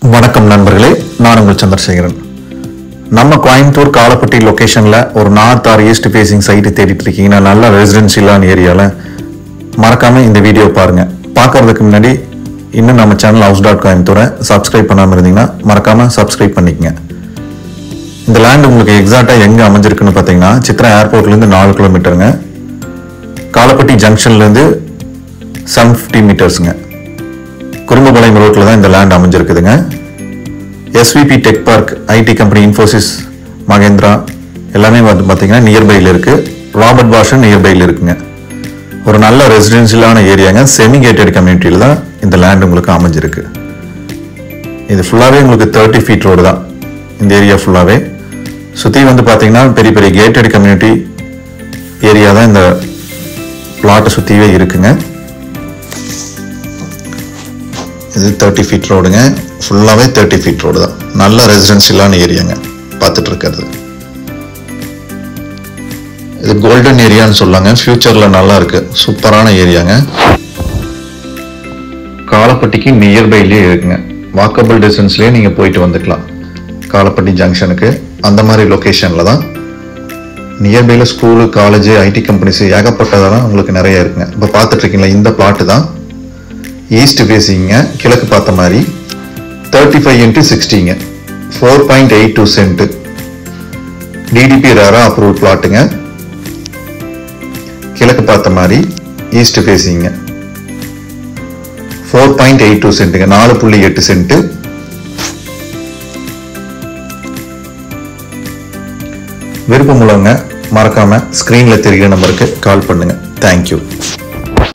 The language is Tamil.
வணக்கம் நண்பர்களே, நான் உங்கள் சந்திரசேகரன். நம்ம கோயம்புத்தூர் காலப்பட்டி லொகேஷனில் ஒரு north or east facing site தேடிட்டு இருக்கீங்கன்னா, நல்ல ரெசிடென்ஷியலான ஏரியாவில் மறக்காமல் இந்த வீடியோ பாருங்கள். பார்க்கறதுக்கு முன்னாடி இன்னும் நம்ம சேனல் ஹவுஸ் டாட் கோயம்புத்தூரை சப்ஸ்கிரைப் பண்ணாமல் இருந்தீங்கன்னா மறக்காமல் சப்ஸ்கிரைப் பண்ணிக்கங்க. இந்த லேண்ட் உங்களுக்கு எக்ஸாக்டாக எங்கே அமைஞ்சிருக்குன்னு பார்த்தீங்கன்னா, சித்ரா ஏர்போர்ட்லேருந்து 4 கிலோமீட்டருங்க, காலப்பட்டி ஜங்ஷன்லேருந்து 750 மீட்டர்ஸுங்க, குறும்பபாளையம் ரோட்டில் தான் இந்த லேண்ட் அமைஞ்சிருக்குதுங்க. SVP tech park, IT company, Infosys, Mahindra எல்லாமே வந்து பார்த்தீங்கன்னா நியர்பையில் இருக்குது. ராபர்ட் பாஷன் நியர்பையில் இருக்குங்க. ஒரு நல்ல ரெசிடென்ஷியலான ஏரியாங்க. செமி கேட்டட் கம்யூனிட்டியில் தான் இந்த லேண்ட் உங்களுக்கு அமைஞ்சிருக்கு. இது ஃபுல்லாகவே உங்களுக்கு 30 ஃபீட் ரோடு தான். இந்த ஏரியா ஃபுல்லாகவே சுற்றி வந்து பார்த்தீங்கன்னா பெரிய பெரிய கேட்டட் கம்யூனிட்டி ஏரியா தான் இந்த பிளாட்டை சுற்றிவே இருக்குங்க. இது 30 ஃபீட் ரோடுங்க. ஃபுல்லாகவே 30 ஃபீட் ரோடு தான். நல்ல ரெசிடென்ஷியலான ஏரியாங்க பார்த்துட்டு இருக்கிறது. இது கோல்டன் ஏரியான்னு சொல்லாங்க. ஃபியூச்சரில் நல்லா இருக்கு, சூப்பரான ஏரியாங்க. காலப்பட்டிக்கு நியர்பைலேயே இருக்குங்க. வாக்கபிள் டிஸ்டன்ஸ்லேயே நீங்கள் போயிட்டு வந்துக்கலாம் காலப்பட்டி ஜங்ஷனுக்கு. அந்த மாதிரி லொக்கேஷனில் தான் நியர்பையில் ஸ்கூலு, காலேஜு, ஐடி கம்பெனிஸ் ஏகப்பட்டதெல்லாம் உங்களுக்கு நிறைய இருக்குங்க. இப்போ பார்த்துட்டு இருக்கீங்களா, இந்த பிளாட்டு தான் ஈஸ்ட் ஃபேசிங்க, கிழக்கு பார்த்த மாதிரி 35x60ங்க, 4.82 சென்ட், டிடிபி ரேரா அப்ரூவ் பிளாட்டுங்க, கிழக்கு பார்த்த மாதிரி ஈஸ்ட் ஃபேசிங்க, 4.82 சென்ட்டுங்க, 4.8 சென்ட். விருப்பம் உள்ளவங்க மறக்காம ஸ்கிரீன்ல தெரிகிற நம்பருக்கு கால் பண்ணுங்க. தேங்க்யூ.